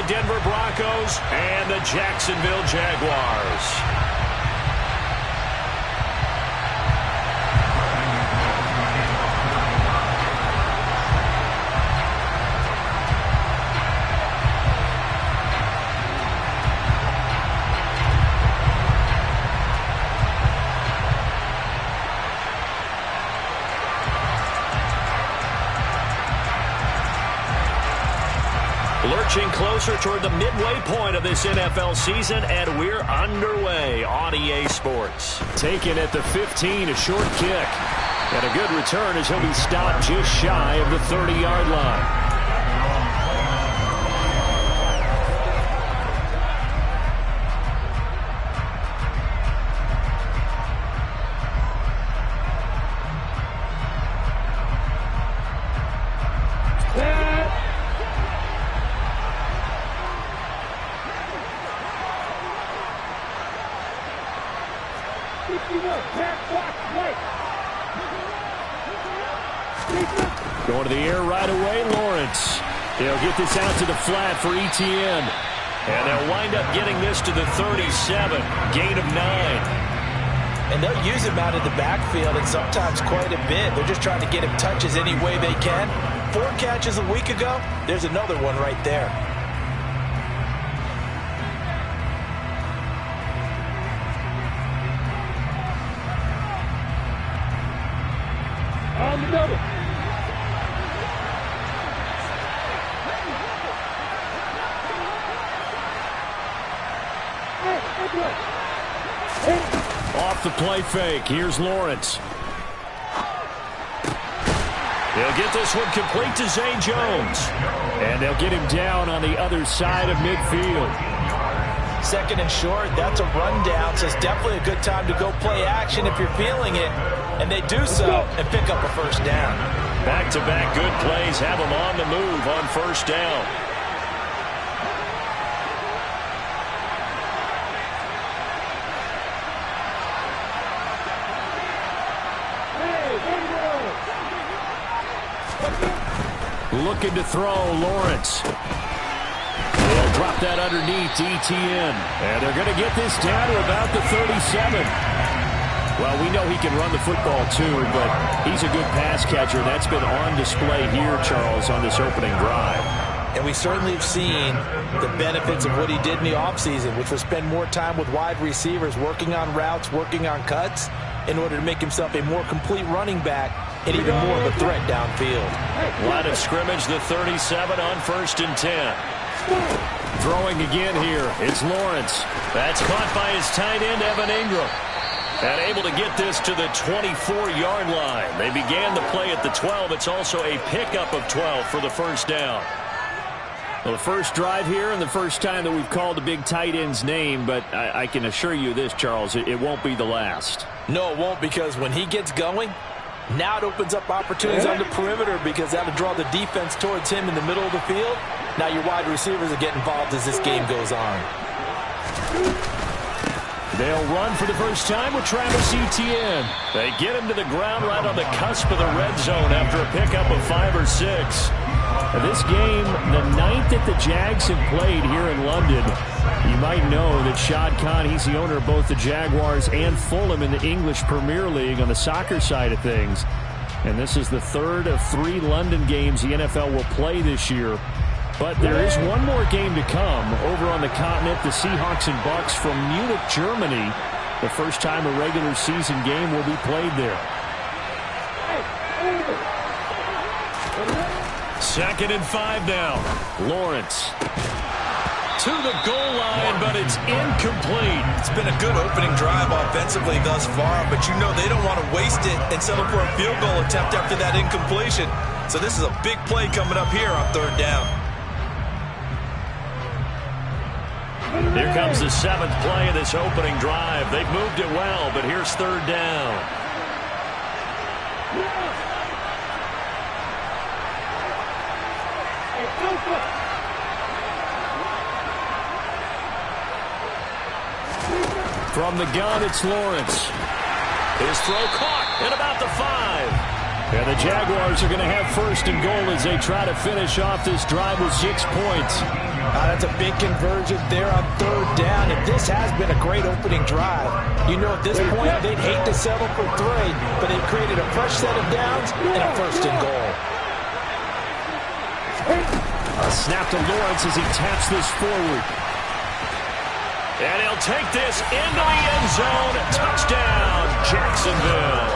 Denver Broncos and the Jacksonville Jaguars. Lurching closer toward the midway point of this NFL season, and we're underway on EA Sports. Taken at the 15, a short kick. And a good return as he'll be stopped just shy of the 30-yard line. Going to the air right away, Lawrence. He'll get this out to the flat for Etienne. And they'll wind up getting this to the 37, gain of 9. And they'll use him out of the backfield, and sometimes quite a bit. They're just trying to get him touches any way they can. 4 catches a week ago, there's another one right there. On the double. Off the play fake. Here's Lawrence. They'll get this one complete to Zay Jones. And they'll get him down on the other side of midfield. Second and short, that's a rundown, so it's definitely a good time to go play action if you're feeling it. And they do so and pick up a first down. Back-to-back good plays have them on the move on first down. Looking to throw, Lawrence. They'll drop that underneath to Etienne. And they're going to get this down to about the 37. Well, we know he can run the football too, but he's a good pass catcher. That's been on display here, Charles, on this opening drive. And we certainly have seen the benefits of what he did in the offseason, which was spend more time with wide receivers, working on routes, working on cuts, in order to make himself a more complete running back and even more of a threat downfield. Line of scrimmage, the 37 on 1st and 10. Throwing again here. It's Lawrence. That's caught by his tight end, Evan Ingram. And able to get this to the 24-yard line. They began the play at the 12. It's also a pickup of 12 for the first down. Well, the first drive here and the first time that we've called the big tight end's name, but I can assure you this, Charles, it won't be the last. No, it won't, because when he gets going, now it opens up opportunities on the perimeter, because that'll draw the defense towards him in the middle of the field. Now your wide receivers will get involved as this game goes on. They'll run for the first time with Travis Etienne. They get him to the ground right on the cusp of the red zone after a pickup of 5 or 6. This game, the 9th that the Jags have played here in London. You might know that Shad Khan, he's the owner of both the Jaguars and Fulham in the English Premier League on the soccer side of things. And this is the 3rd of 3 London games the NFL will play this year. But there is one more game to come over on the continent. The Seahawks and Bucks from Munich, Germany. The first time a regular season game will be played there. 2nd and 5 now. Lawrence to the goal line, but it's incomplete. It's been a good opening drive offensively thus far, but you know they don't want to waste it and settle for a field goal attempt after that incompletion. So this is a big play coming up here on 3rd down. Here comes the 7th play of this opening drive. They've moved it well, but here's 3rd down. From the gun, it's Lawrence. His throw caught at about the 5. And the Jaguars are going to have first and goal as they try to finish off this drive with 6 points. That's a big conversion there on third down, and this has been a great opening drive. You know, at this point, they'd hate to settle for 3, but they've created a fresh set of downs and a first and goal. A snap to Lawrence as he taps this forward. And he'll take this into the end zone. Touchdown, Jacksonville.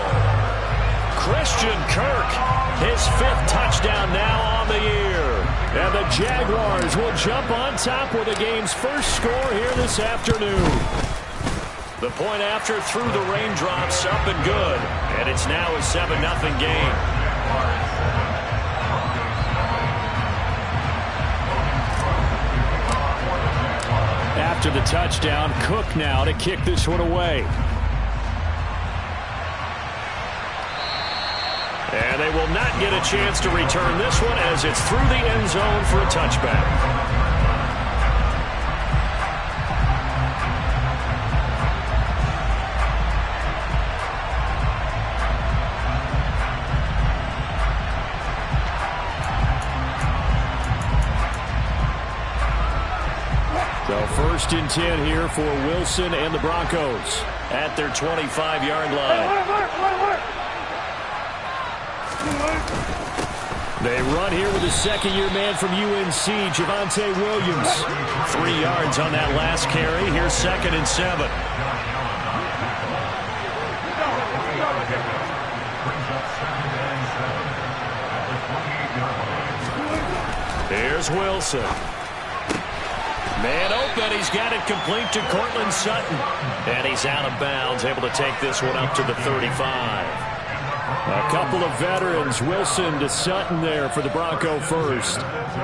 Christian Kirk, his 5th touchdown now on the year. And the Jaguars will jump on top with the game's first score here this afternoon. The point after through the raindrops, up and good. And it's now a 7-0 game. After the touchdown, Cook now to kick this one away. And they will not get a chance to return this one as it's through the end zone for a touchback. So first and 10 here for Wilson and the Broncos at their 25-yard line. They run here with a second-year man from UNC, Javonte Williams. 3 yards on that last carry. Here's 2nd and 7. Here's Wilson. Man open. He's got it complete to Cortland Sutton. And he's out of bounds, able to take this one up to the 35. A couple of veterans, Wilson to Sutton there for the Bronco first.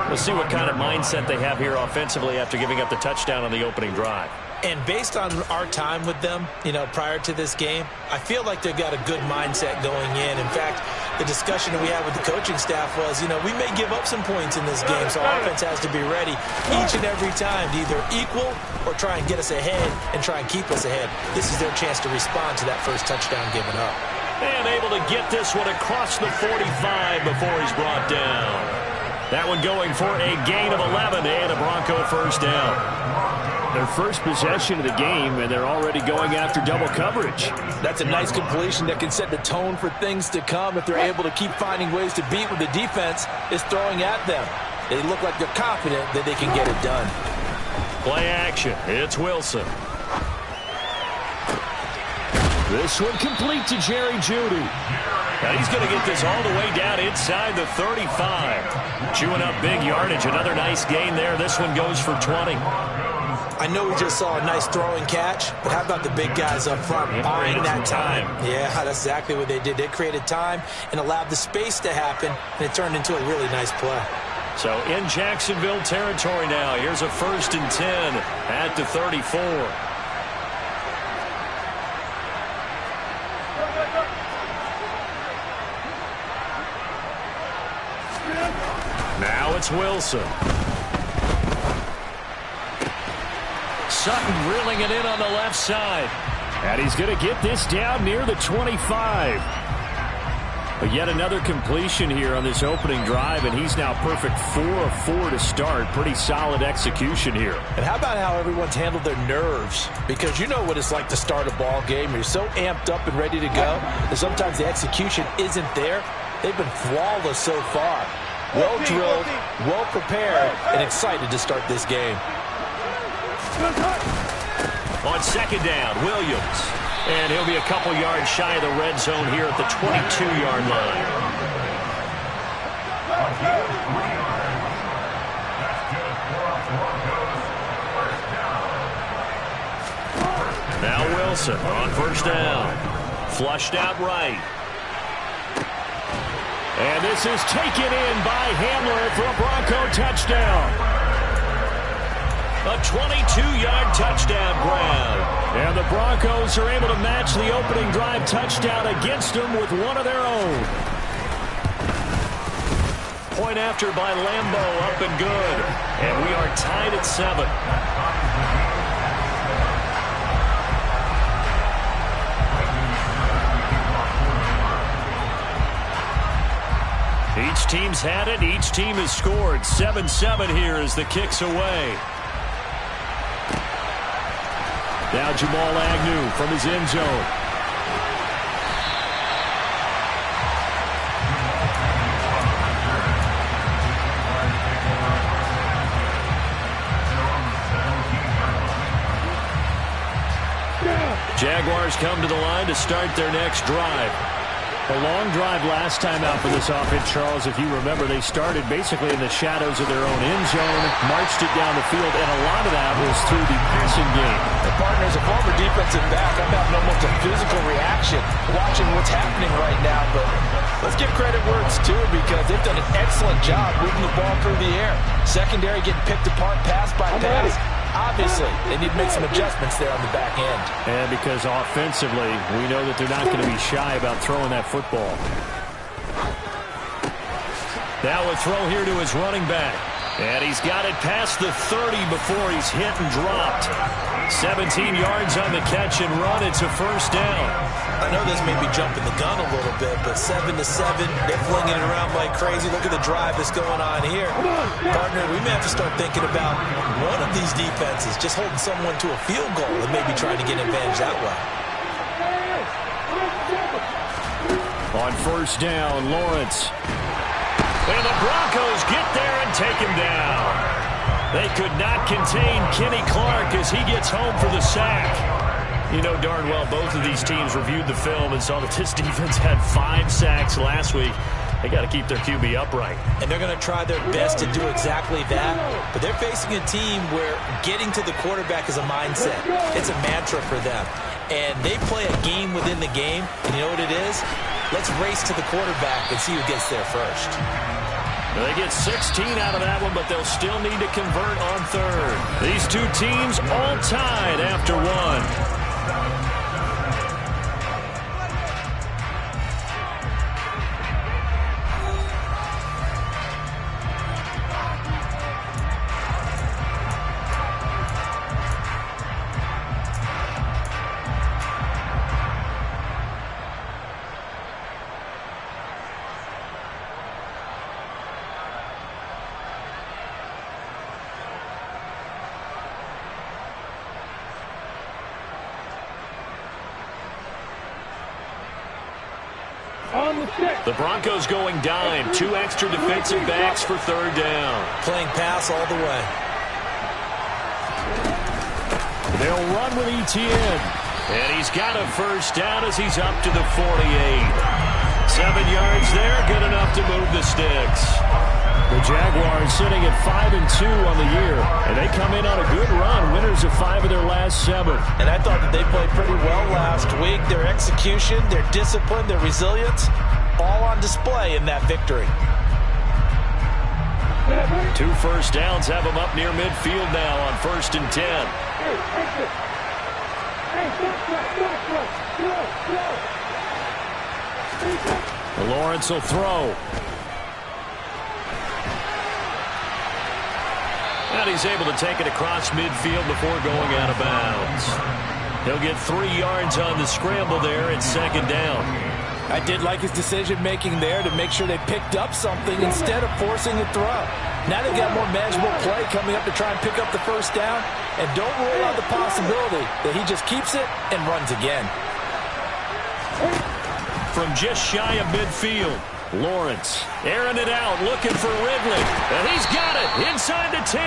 We'll see what kind of mindset they have here offensively after giving up the touchdown on the opening drive. And based on our time with them, you know, prior to this game, I feel like they've got a good mindset going in. In fact, the discussion that we had with the coaching staff was, you know, we may give up some points in this game, so our offense has to be ready each and every time to either equal or try and get us ahead and try and keep us ahead. This is their chance to respond to that first touchdown given up. And able to get this one across the 45 before he's brought down. That one going for a gain of 11 and a Bronco first down. Their first possession of the game, and they're already going after double coverage. That's a nice completion that can set the tone for things to come if they're able to keep finding ways to beat what the defense is throwing at them. They look like they're confident that they can get it done. Play action. It's Wilson. This one complete to Jerry Jeudy. Now he's going to get this all the way down inside the 35. Chewing up big yardage. Another nice gain there. This one goes for 20. I know we just saw a nice throwing catch, but how about the big guys up front buying that time? Yeah, that's exactly what they did. They created time and allowed the space to happen, and it turned into a really nice play. So in Jacksonville territory now. Here's a 1st and 10 at the 34. Now it's Wilson. Sutton reeling it in on the left side. And he's going to get this down near the 25. But yet another completion here on this opening drive, and he's now perfect 4 of 4 to start. Pretty solid execution here. And how about how everyone's handled their nerves? Because you know what it's like to start a ball game. You're so amped up and ready to go that sometimes the execution isn't there. They've been flawless so far. Well drilled, well prepared, and excited to start this game. On 2nd down, Williams. And he'll be a couple yards shy of the red zone here at the 22-yard line. Now Wilson on 1st down. Flushed out right. And this is taken in by Hamler for a Bronco touchdown. A 22-yard touchdown grab. And the Broncos are able to match the opening drive touchdown against them with one of their own. Point after by Lambeau, up and good. And we are tied at 7. teams had it. Each team has scored. 7-7 here as the kick's away. Now Jamal Agnew from his end zone. Jaguars come to the line to start their next drive. A long drive last time out for this offense, Charles. If you remember, they started basically in the shadows of their own end zone, marched it down the field, and a lot of that was through the passing game. The partner's a former defensive back. I'm having almost a physical reaction watching what's happening right now. But let's give credit where it's due because they've done an excellent job moving the ball through the air. Secondary getting picked apart pass by pass. Obviously, they need to make some adjustments there on the back end. And because offensively, we know that they're not going to be shy about throwing that football. Now a throw here to his running back. And he's got it past the 30 before he's hit and dropped. 17 yards on the catch and run. It's a first down. I know this may be jumping the gun a little bit, but 7-7, they're flinging it around like crazy. Look at the drive that's going on here. Partner, we may have to start thinking about one of these defenses just holding someone to a field goal and maybe trying to get an advantage that way. On first down, Lawrence. And the Broncos get there and take him down. They could not contain Kenny Clark as he gets home for the sack. You know darn well both of these teams reviewed the film and saw that this defense had 5 sacks last week. They got to keep their QB upright. And they're going to try their best to do exactly that. But they're facing a team where getting to the quarterback is a mindset. It's a mantra for them. And they play a game within the game. And you know what it is? Let's race to the quarterback and see who gets there first. They get 16 out of that one, but they'll still need to convert on third. These two teams all tied after one. The Broncos going dime. 2 extra defensive backs for third down. Playing pass all the way. They'll run with Etienne. And he's got a first down as he's up to the 48. 7 yards there, good enough to move the sticks. The Jaguars sitting at 5-2 on the year, and they come in on a good run, winners of 5 of their last 7. And I thought that they played pretty well last week. Their execution, their discipline, their resilience, all on display in that victory. 2 first downs have them up near midfield now on 1st and 10. Lawrence will throw. And he's able to take it across midfield before going out of bounds. He'll get 3 yards on the scramble there at 2nd down. I did like his decision-making there to make sure they picked up something instead of forcing the throw. Now they've got more manageable play coming up to try and pick up the first down. And don't rule out the possibility that he just keeps it and runs again. From just shy of midfield, Lawrence airing it out, looking for Ridley. And he's got it inside the 10.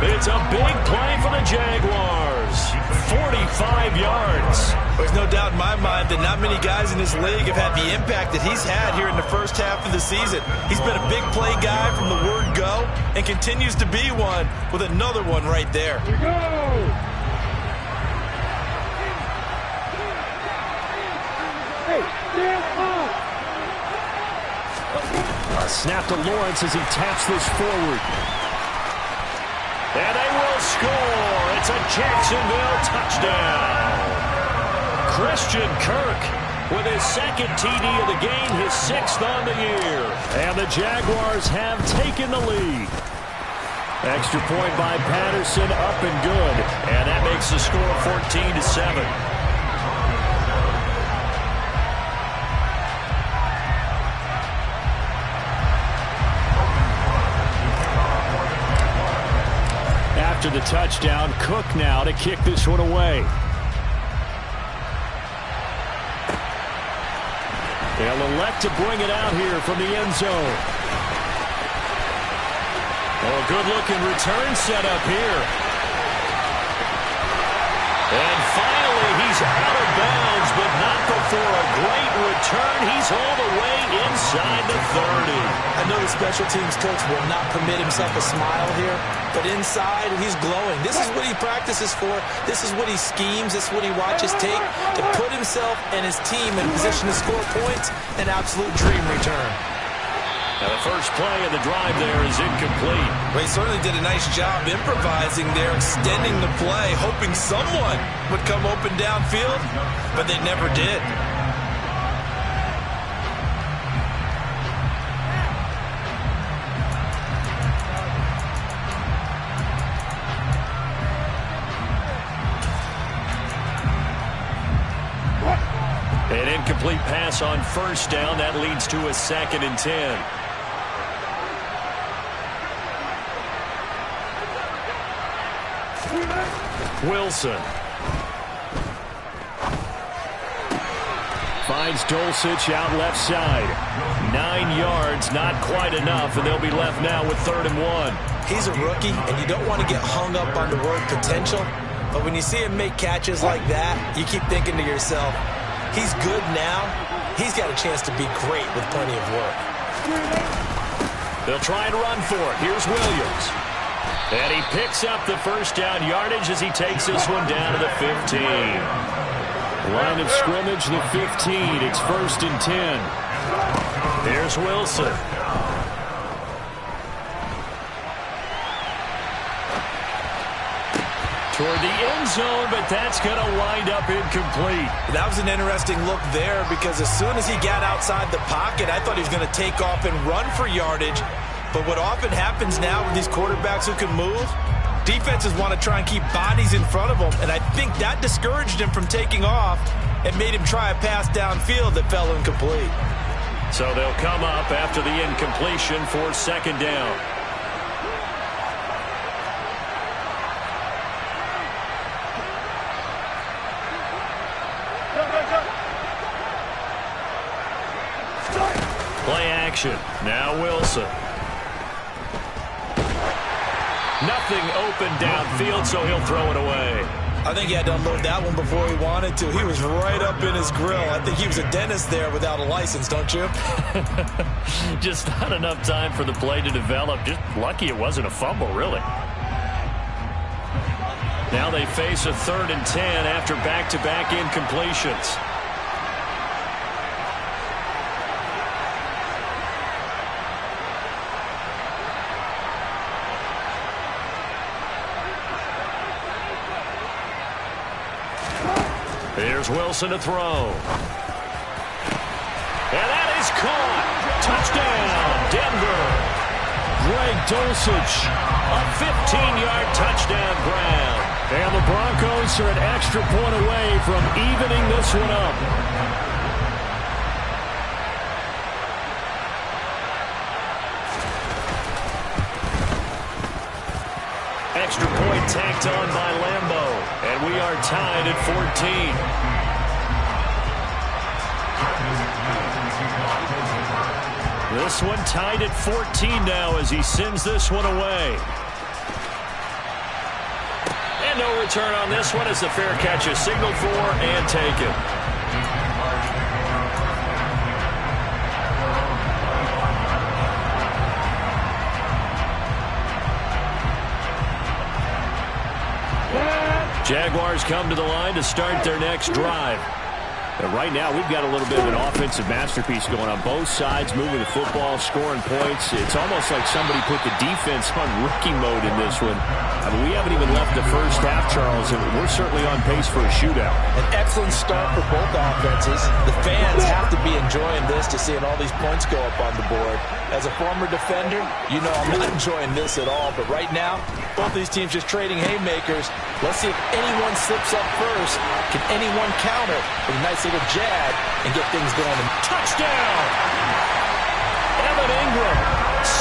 It's a big play for the Jaguars. 45 yards. There's no doubt in my mind that not many guys in this league have had the impact that he's had here in the first half of the season. He's been a big play guy from the word go and continues to be one with another one right there. A snap to Lawrence as he taps this forward. And they will score. It's a Jacksonville touchdown. Christian Kirk with his 2nd TD of the game, his 6th on the year. And the Jaguars have taken the lead. Extra point by Patterson, up and good. And that makes the score 14-7. after the touchdown. Cook now to kick this one away. They'll elect to bring it out here from the end zone. Oh, good-looking return set up here. And finally, he's out of bounds, but not before a great return. He's all the way inside the 30. I know the special teams coach will not permit himself a smile here, but inside, he's glowing. This is what he practices for. This is what he schemes. This is what he watches take to put himself and his team in position to score points. An absolute dream return. Now the first play of the drive there is incomplete. Well, he certainly did a nice job improvising there, extending the play, hoping someone would come open downfield, but they never did. An incomplete pass on first down. That leads to a 2nd and 10. Wilson finds Dulcich out left side. 9 yards, not quite enough, and they'll be left now with 3rd and 1. He's a rookie, and you don't want to get hung up on the word potential, but when you see him make catches like that, you keep thinking to yourself, he's good now. He's got a chance to be great with plenty of work. They'll try and run for it. Here's Williams. And he picks up the first down yardage as he takes this one down to the 15. Line of scrimmage, the 15. It's 1st and 10. There's Wilson. Toward the end zone, but that's going to wind up incomplete. That was an interesting look there because as soon as he got outside the pocket, I thought he was going to take off and run for yardage. But what often happens now with these quarterbacks who can move, defenses want to try and keep bodies in front of them, and I think that discouraged him from taking off and made him try a pass downfield that fell incomplete. So they'll come up after the incompletion for 2nd down. Play action. Now Wilson. Nothing open downfield, so he'll throw it away. I think he had to unload that one before he wanted to. He was right up in his grill. I think he was a dentist there without a license, don't you? Just not enough time for the play to develop. Just lucky it wasn't a fumble, really. Now they face a 3rd and 10 after back-to-back incompletions. Here's Wilson to throw. And that is caught. Touchdown, Denver. Greg Dulcich, a 15-yard touchdown grab. And the Broncos are an extra point away from evening this one up. Extra point tacked on by Lambeau. And we are tied at 14. This one tied at 14 now as he sends this one away. And no return on this one as the fair catch is signaled for and taken. Jaguars come to the line to start their next drive. And right now, we've got a little bit of an offensive masterpiece going on both sides, moving the football, scoring points. It's almost like somebody put the defense on rookie mode in this one. I mean, we haven't even left the first half, Charles, and we're certainly on pace for a shootout. An excellent start for both offenses. The fans have to be enjoying this to seeing all these points go up on the board. As a former defender, you know I'm not enjoying this at all. But right now, both these teams just trading haymakers. Let's see if anyone slips up first. Can anyone counter with a nice little jab and get things going? Touchdown! Evan Ingram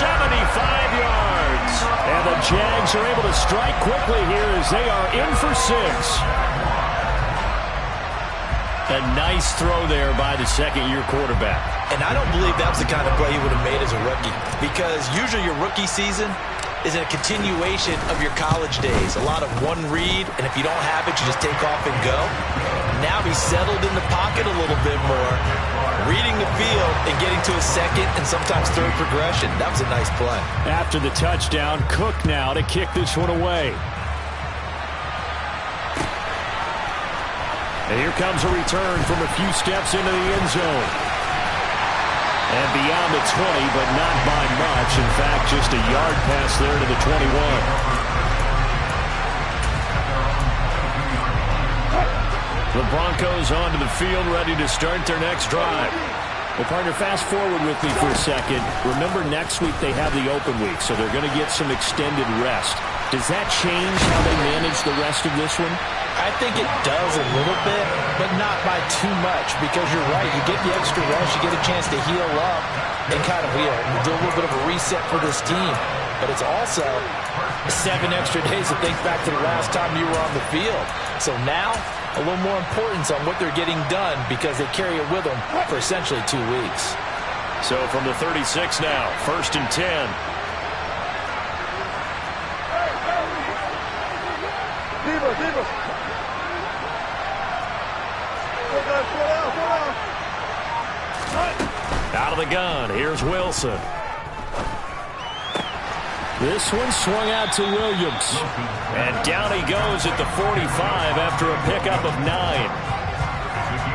yards. And the Jags are able to strike quickly here as they are in for 6. A nice throw there by the second-year quarterback. And I don't believe that was the kind of play he would have made as a rookie, because usually your rookie season is a continuation of your college days. A lot of one read, and if you don't have it, you just take off and go. Now he's settled in the pocket a little bit more, reading the field and getting to a second and sometimes third progression. That was a nice play. After the touchdown, Cook now to kick this one away. And here comes a return from a few steps into the end zone. And beyond the 20, but not by much. In fact, just a yard pass there to the 21. The Broncos onto the field, ready to start their next drive. Well, partner, fast forward with me for a second. Remember, next week they have the open week, so they're going to get some extended rest. Does that change how they manage the rest of this one? I think it does a little bit, but not by too much, because you're right. You get the extra rest, you get a chance to heal up and kind of do a little bit of a reset for this team. But it's also 7 extra days to think back to the last time you were on the field. So now, a little more importance on what they're getting done, because they carry it with them for essentially 2 weeks. So from the 36 now, 1st and 10. Out of the gun, here's Wilson. This one swung out to Williams. And down he goes at the 45 after a pickup of 9.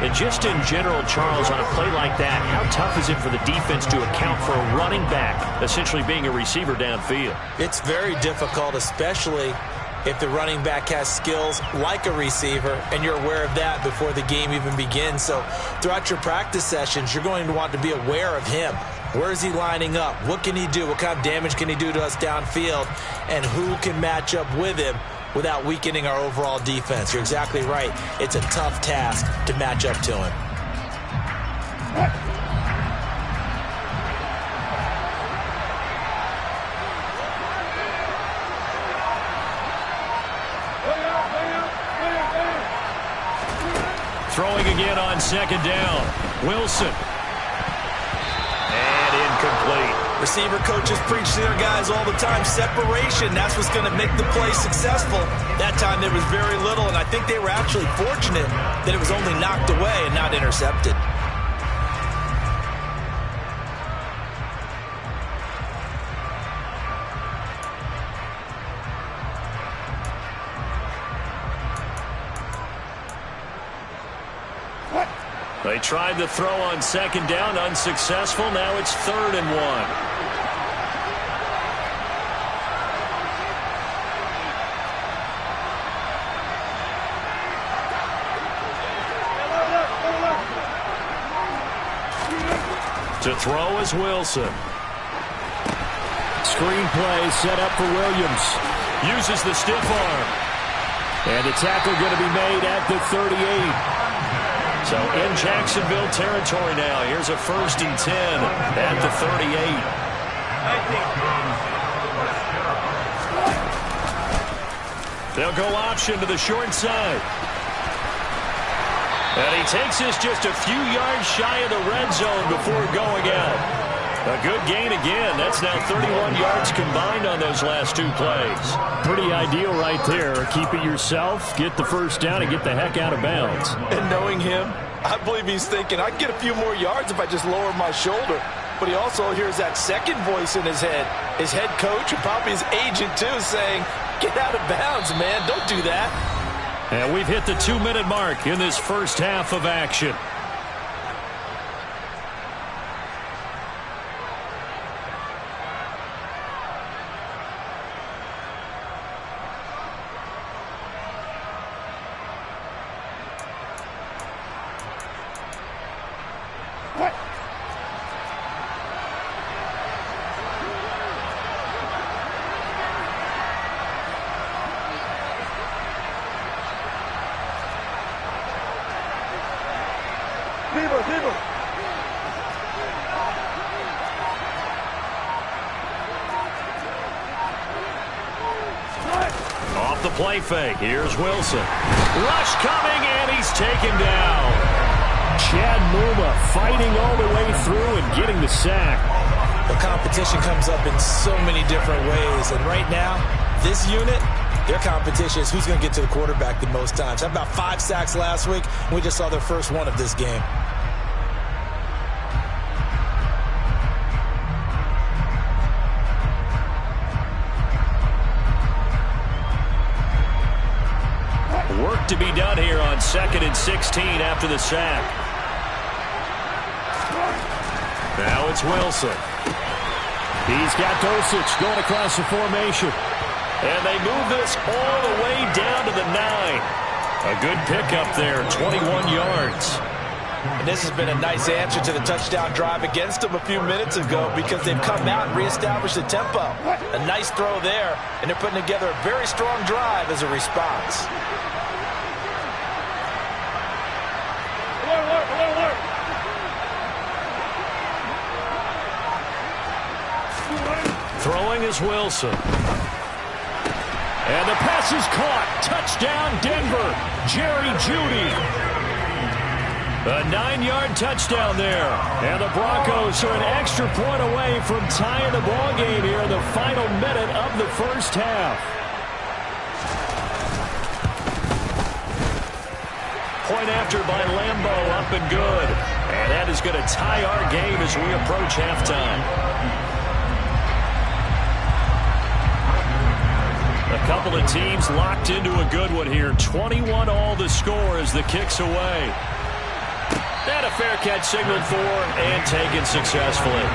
And just in general, Charles, on a play like that, how tough is it for the defense to account for a running back essentially being a receiver downfield? It's very difficult, especially if the running back has skills like a receiver, and you're aware of that before the game even begins. So throughout your practice sessions, you're going to want to be aware of him. Where is he lining up? What can he do? What kind of damage can he do to us downfield? And who can match up with him without weakening our overall defense? You're exactly right. It's a tough task to match up to him. Throwing again on 2nd down. Wilson. And incomplete. Receiver coaches preach to their guys all the time. Separation, that's what's going to make the play successful. That time there was very little, and I think they were actually fortunate that it was only knocked away and not intercepted. They tried the throw on 2nd down, unsuccessful. Now it's 3rd and 1. To throw is Wilson. Screen play set up for Williams. Uses the stiff arm. And the tackle going to be made at the 38. So in Jacksonville territory now. Here's a 1st and 10 at the 38. They'll go option to the short side. And he takes this just a few yards shy of the red zone before going out. A good gain again. That's now 31 yards combined on those last 2 plays. Pretty ideal right there. Keep it yourself, get the 1st down, and get the heck out of bounds. And knowing him, I believe he's thinking, I can get a few more yards if I just lower my shoulder. But he also hears that second voice in his head. His head coach and probably his agent, too, saying, get out of bounds, man. Don't do that. And we've hit the 2-minute mark in this first half of action. Off the play fake, here's Wilson. Rush coming, and he's taken down. Chad Muma fighting all the way through and getting the sack. The competition comes up in so many different ways, and right now, this unit, their competition is who's going to get to the quarterback the most times. Had about 5 sacks last week, and we just saw their first one of this game. Work to be done here on 2nd and 16 after the sack. Now it's Wilson. He's got Dosich going across the formation. And they move this all the way down to the 9. A good pickup there, 21 yards. And this has been a nice answer to the touchdown drive against them a few minutes ago because they've come out and reestablished the tempo. A nice throw there, and they're putting together a very strong drive as a response. Throwing is Wilson. And the pass is caught. Touchdown, Denver. Jerry Jeudy. A 9-yard touchdown there. And the Broncos are an extra point away from tying the ball game here in the final minute of the first half. Point after by Lambeau, up and good. And that is going to tie our game as we approach halftime. A couple of teams locked into a good one here. 21 all the score as the kick's away. And a fair catch signaled for and taken successfully.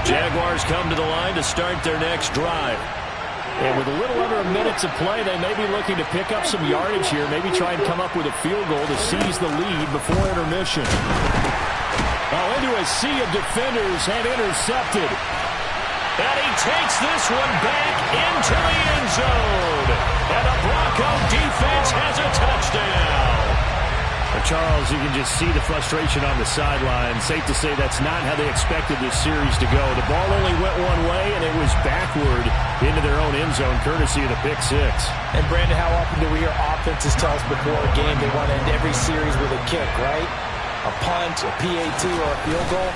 Jaguars come to the line to start their next drive. And with a little under a minute to play, they may be looking to pick up some yardage here. Maybe try and come up with a field goal to seize the lead before intermission. Into a sea of defenders and intercepted. And he takes this one back into the end zone. And the Bronco defense has a touchdown. Charles, you can just see the frustration on the sideline. Safe to say that's not how they expected this series to go. The ball only went one way, and it was backward into their own end zone, courtesy of the pick six. And, Brandon, how often do we hear offenses tell us before a game they want to end every series with a kick, right? A punt, a PAT, or a field goal.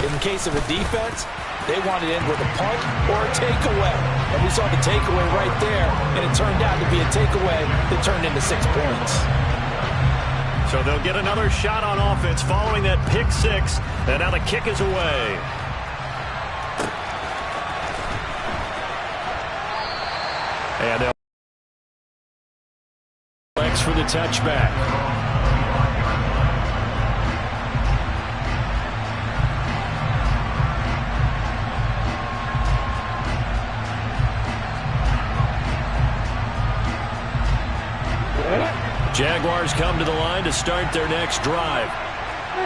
In the case of a defense, they want to end with a punt or a takeaway. And we saw the takeaway right there, and it turned out to be a takeaway that turned into 6 points. So they'll get another shot on offense following that pick six, and now the kick is away. And they'll flex for the touchback. Jaguars come to the line to start their next drive.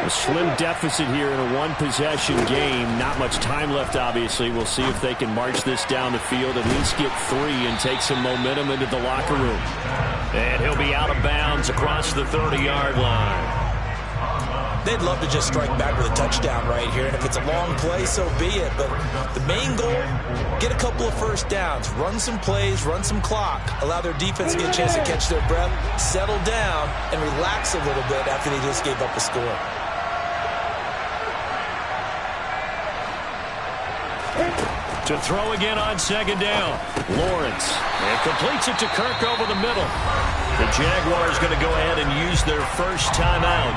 A slim deficit here in a one-possession game. Not much time left, obviously. We'll see if they can march this down the field, at least get 3 and take some momentum into the locker room. And he'll be out of bounds across the 30-yard line. They'd love to just strike back with a touchdown right here, and if it's a long play, so be it. But the main goal, get a couple of first downs, run some plays, run some clock, allow their defense to get a chance to catch their breath, settle down, and relax a little bit after they just gave up a score. To throw again on second down. Lawrence. And completes it to Kirk over the middle. The Jaguars going to go ahead and use their first timeout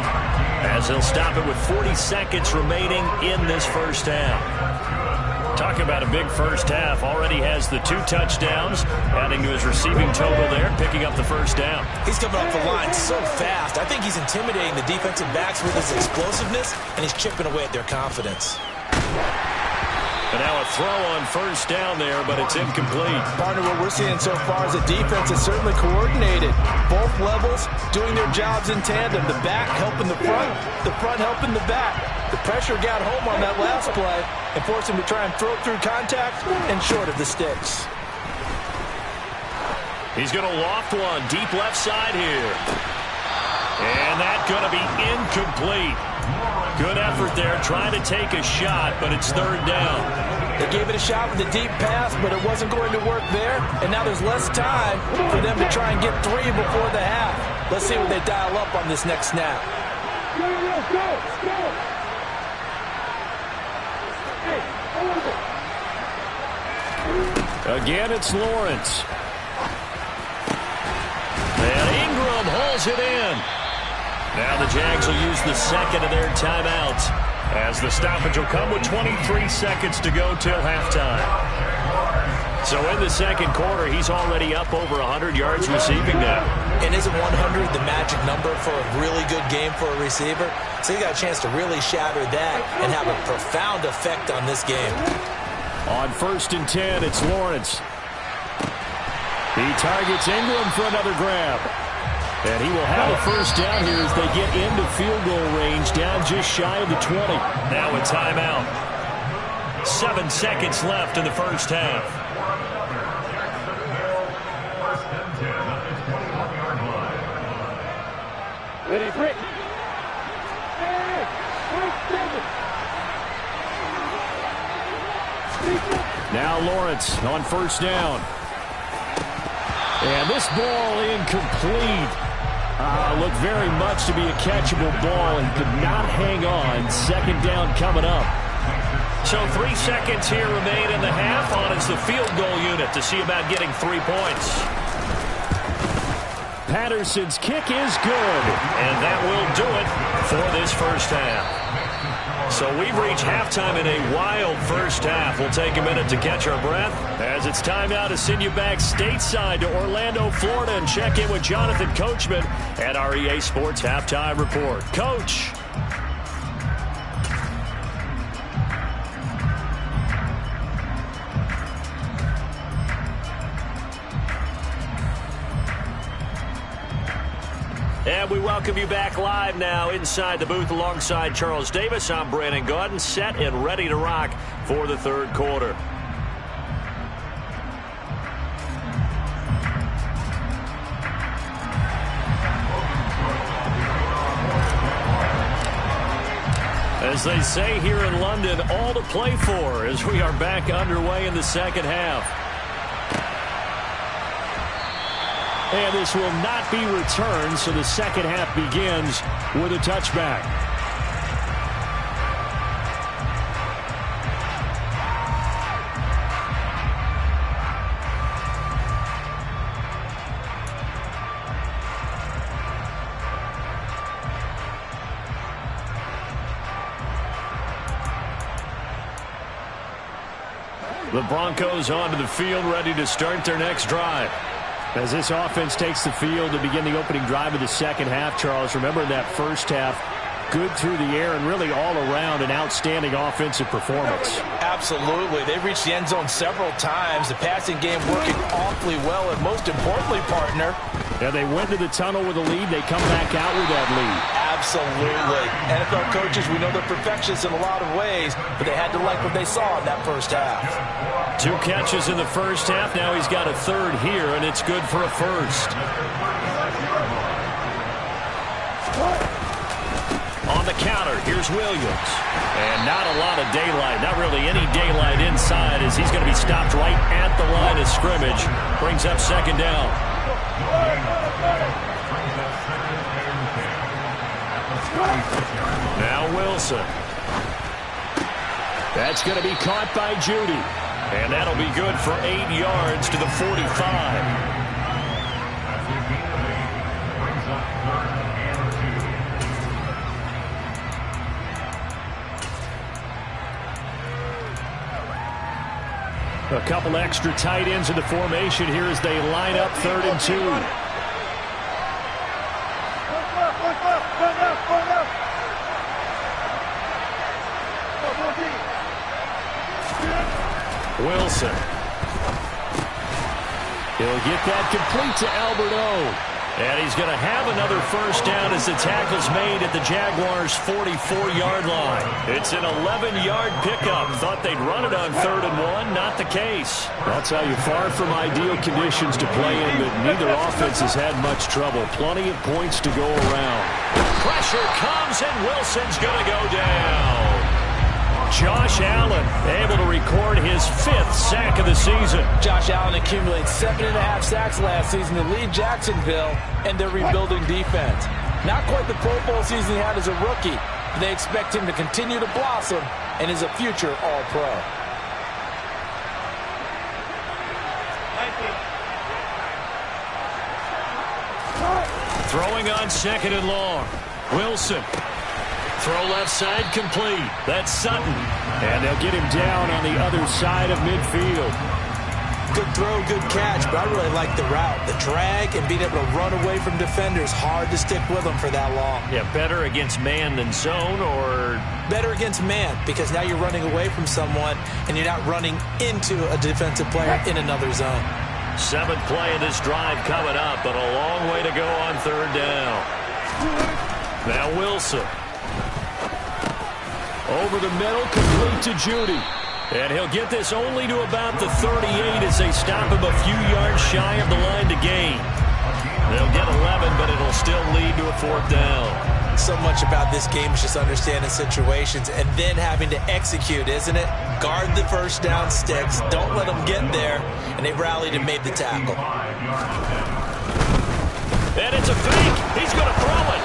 as they'll stop it with 40 seconds remaining in this first half. Talk about a big first half. Already has the 2 touchdowns, adding to his receiving total there, picking up the first down. He's coming off the line so fast. I think he's intimidating the defensive backs with his explosiveness, and he's chipping away at their confidence. And now a throw on first down there, but it's incomplete. Partner, what we're seeing so far is the defense is certainly coordinated. Both levels doing their jobs in tandem. The back helping the front helping the back. The pressure got home on that last play and forced him to try and throw through contact and short of the sticks. He's going to loft one deep left side here. And that's going to be incomplete. Good effort there, trying to take a shot, but it's third down. They gave it a shot with a deep pass, but it wasn't going to work there. And now there's less time for them to try and get 3 before the half. Let's see what they dial up on this next snap. Again, it's Lawrence. And Ingram hauls it in. Now the Jags will use the second of their timeouts, as the stoppage will come with 23 seconds to go till halftime. So in the second quarter, he's already up over 100 yards receiving now. And isn't 100 the magic number for a really good game for a receiver? So he got a chance to really shatter that and have a profound effect on this game. On 1st and 10, it's Lawrence. He targets Ingram for another grab. And he will have a first down here as they get into field goal range, down just shy of the 20. Now a timeout. 7 seconds left in the first half. Ready, Brick. Now Lawrence on 1st down. And this ball incomplete. Looked very much to be a catchable ball and could not hang on. 2nd down coming up. So 3 seconds here remain in the half. On is the field goal unit to see about getting 3 points. Patterson's kick is good. And that will do it for this first half. So we've reached halftime in a wild first half. We'll take a minute to catch our breath, as it's time now to send you back stateside to Orlando, Florida, and check in with Jonathan Coachman at our EA Sports Halftime Report. Coach. And we welcome you back live now inside the booth alongside Charles Davis. I'm Brandon Gaudin, set and ready to rock for the third quarter. As they say here in London, all to play for as we are back underway in the second half. And this will not be returned, so the second half begins with a touchback. The Broncos onto the field, ready to start their next drive. As this offense takes the field to begin the opening drive of the second half, Charles, remember in that first half, good through the air and really all around an outstanding offensive performance. Absolutely. They reached the end zone several times. The passing game working awfully well, and most importantly, partner. Yeah, they went to the tunnel with a lead. They come back out with that lead. Absolutely. NFL coaches, we know they're perfectionists in a lot of ways, but they had to like what they saw in that first half. 2 catches in the first half. Now he's got a third here, and it's good for a first. On the counter, here's Williams. And not a lot of daylight, not really any daylight inside, as he's going to be stopped right at the line of scrimmage. Brings up 2nd down. Now Wilson. That's going to be caught by Judy. And that'll be good for 8 yards to the 45. A couple extra tight ends in the formation here as they line up 3rd and 2. Wilson. He'll get that complete to Albert O. And he's going to have another first down as the tackle's made at the Jaguars' 44-yard line. It's an 11-yard pickup. Thought they'd run it on 3rd and 1. Not the case. I'll tell you, far from ideal conditions to play in, but neither offense has had much trouble. Plenty of points to go around. Pressure comes, and Wilson's going to go down. Josh Allen able to record his 5th sack of the season. Josh Allen accumulated 7.5 sacks last season to lead Jacksonville and their rebuilding defense. Not quite the Pro Bowl season he had as a rookie, but they expect him to continue to blossom and is a future All-Pro. Throwing on 2nd and long. Wilson. Throw left side complete. That's Sutton. And they'll get him down on the other side of midfield. Good throw, good catch, but I really like the route. The drag and being able to run away from defenders. Hard to stick with them for that long. Yeah, better against man than zone, or? Better against man, because now you're running away from someone and you're not running into a defensive player in another zone. 7th play of this drive coming up, but a long way to go on 3rd down. Now Wilson. Over the middle, complete to Judy. And he'll get this only to about the 38 as they stop him a few yards shy of the line to gain. They'll get 11, but it'll still lead to a 4th down. So much about this game is just understanding situations and then having to execute, isn't it? Guard the first down sticks. Don't let them get there. And they rallied and made the tackle. And it's a fake. He's going to throw it.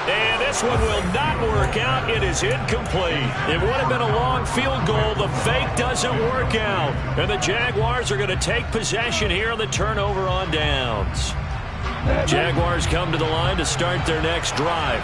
And this one will not work out. It is incomplete. It would have been a long field goal. The fake doesn't work out. And the Jaguars are going to take possession here on the turnover on downs. Jaguars come to the line to start their next drive.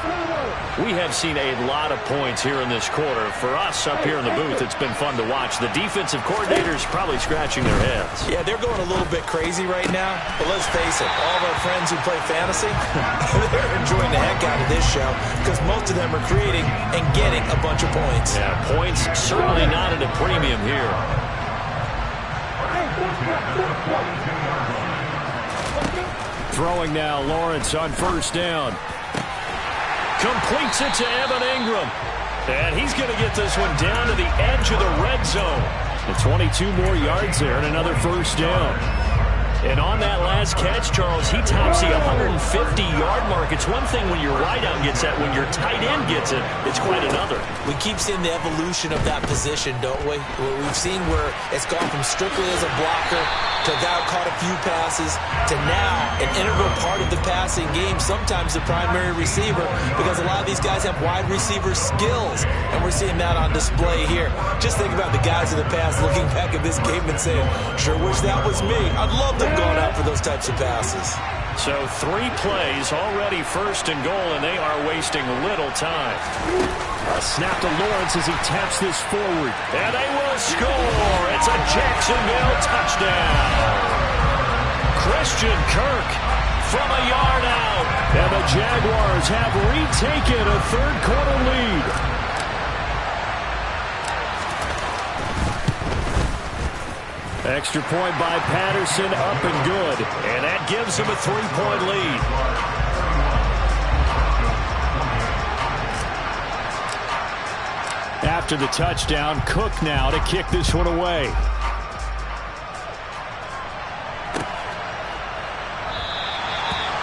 We have seen a lot of points here in this quarter. For us up here in the booth, it's been fun to watch. The defensive coordinators probably scratching their heads. Yeah, they're going a little bit crazy right now. But let's face it, all of our friends who play fantasy, they're enjoying the heck out of this show because most of them are creating and getting a bunch of points. Yeah, points certainly not at a premium here. Throwing now, Lawrence on 1st down. Completes it to Evan Ingram. And he's going to get this one down to the edge of the red zone. And 22 more yards there and another 1st down. And on that last catch, Charles, he tops the 150-yard mark. It's one thing when your wideout gets that. When your tight end gets it, it's quite another. We keep seeing the evolution of that position, don't we? We've seen where it's gone from strictly as a blocker to a guy who caught a few passes to now an integral part of the passing game, sometimes the primary receiver, because a lot of these guys have wide receiver skills, and we're seeing that on display here. Just think about the guys in the past looking back at this game and saying, sure wish that was me. I'd love to going out for those types of passes. So 3 plays already 1st and goal, and they are wasting little time. A snap to Lawrence as he taps this forward. And they will score. It's a Jacksonville touchdown. Christian Kirk from a yard out. And the Jaguars have retaken a 3rd quarter lead. Extra point by Patterson, up and good. And that gives him a 3-point lead. After the touchdown, Cook now to kick this one away.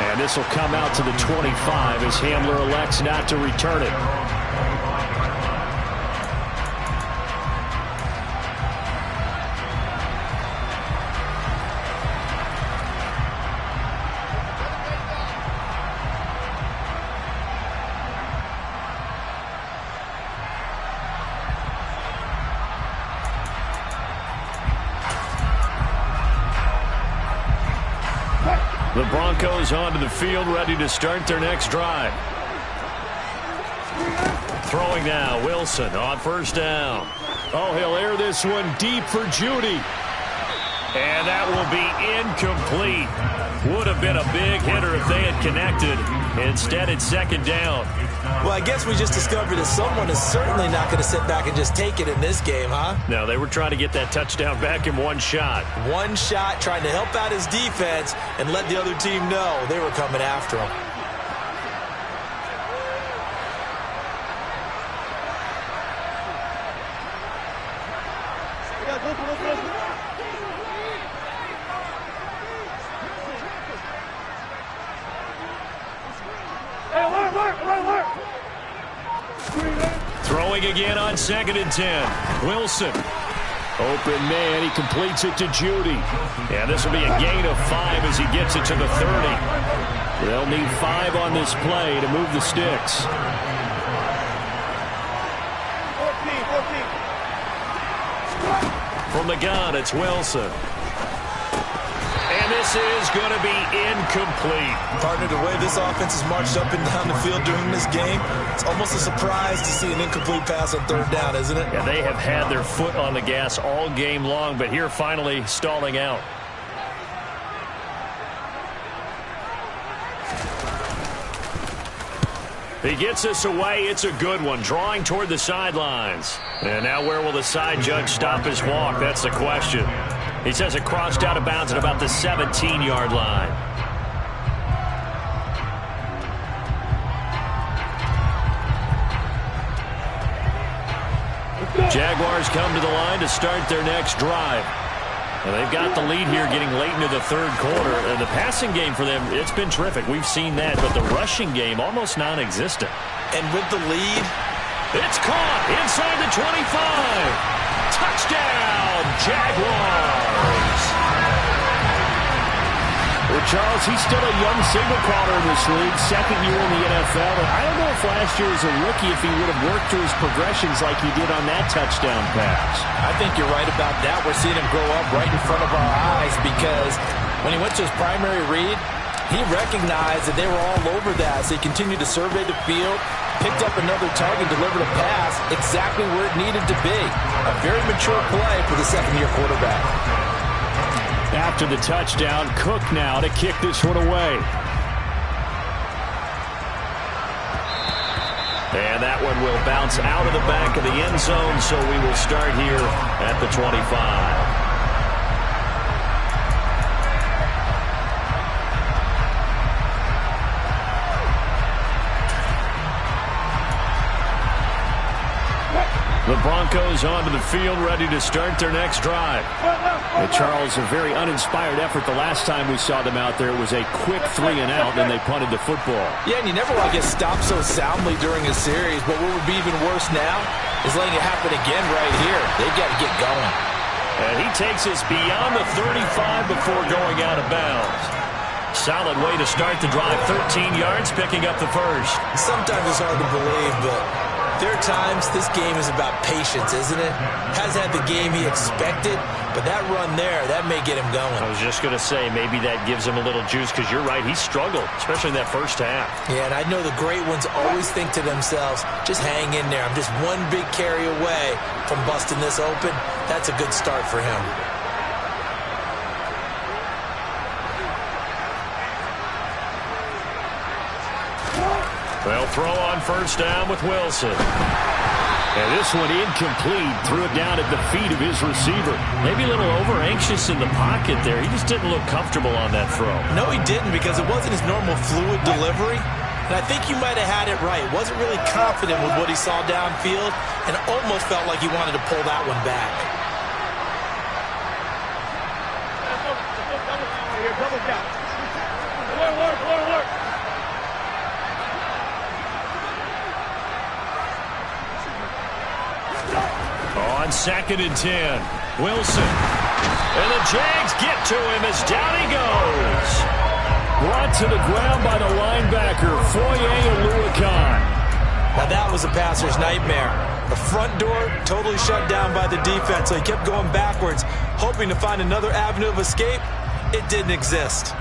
And this will come out to the 25 as Hamler elects not to return it. The Broncos onto the field, ready to start their next drive. Throwing now, Wilson on 1st down. Oh, he'll air this one deep for Judy. And that will be incomplete. Would have been a big hitter if they had connected. Instead, it's 2nd down. Well, I guess we just discovered that someone is certainly not going to sit back and just take it in this game, huh? No, they were trying to get that touchdown back in one shot. One shot, trying to help out his defense and let the other team know they were coming after him. throwing again on 2nd and 10. Wilson. Open man. He completes it to Judy. And this will be a gain of 5 as he gets it to the 30. They'll need 5 on this play to move the sticks. 14. From the gun, it's Wilson. And this is going to be incomplete. Partner, the way this offense has marched up and down the field during this game, it's almost a surprise to see an incomplete pass on 3rd down, isn't it? Yeah, they have had their foot on the gas all game long, but here finally stalling out. He gets this away. It's a good one, drawing toward the sidelines. And now where will the side judge stop his walk? That's the question. He says it crossed out of bounds at about the 17-yard line. Jaguars come to the line to start their next drive. And they've got the lead here getting late into the 3rd quarter. And the passing game for them, it's been terrific. We've seen that. But the rushing game, almost non-existent. And with the lead, it's caught inside the 25. Touchdown, Jaguars. Well, Charles, he's still a young signal caller in this league, 2nd year in the NFL. And I don't know if last year as a rookie if he would have worked through his progressions like he did on that touchdown pass. I think you're right about that. We're seeing him grow up right in front of our eyes because when he went to his primary read, he recognized that they were all over that. So he continued to survey the field, picked up another target, delivered a pass exactly where it needed to be. A very mature play for the 2nd-year quarterback. After the touchdown, Cook now to kick this one away. And that one will bounce out of the back of the end zone, so we will start here at the 25. The Broncos onto the field, ready to start their next drive. And Charles, a very uninspired effort the last time we saw them out there. It was a quick 3-and-out, and they punted the football. Yeah, and you never want to get stopped so soundly during a series, but what would be even worse now is letting it happen again right here. They've got to get going. And he takes us beyond the 35 before going out of bounds. Solid way to start the drive, 13 yards, picking up the first. Sometimes it's hard to believe, but there are times this game is about patience, isn't it? Hasn't had the game he expected, but that run there, that may get him going. I was just going to say, maybe that gives him a little juice, because you're right, he struggled, especially in that first half. Yeah, and I know the great ones always think to themselves, just hang in there. I'm just one big carry away from busting this open. That's a good start for him. They'll throw on first down with Wilson. And this one incomplete. Threw it down at the feet of his receiver. Maybe a little over-anxious in the pocket there. He just didn't look comfortable on that throw. No, he didn't, because it wasn't his normal fluid delivery. And I think you might have had it right. Wasn't really confident with what he saw downfield and almost felt like he wanted to pull that one back. Double down. Work. On 2nd and 10, Wilson. And the Jags get to him as down he goes. Brought to the ground by the linebacker, Foye Oluokun. Now that was a passer's nightmare. The front door totally shut down by the defense, so he kept going backwards, hoping to find another avenue of escape. It didn't exist.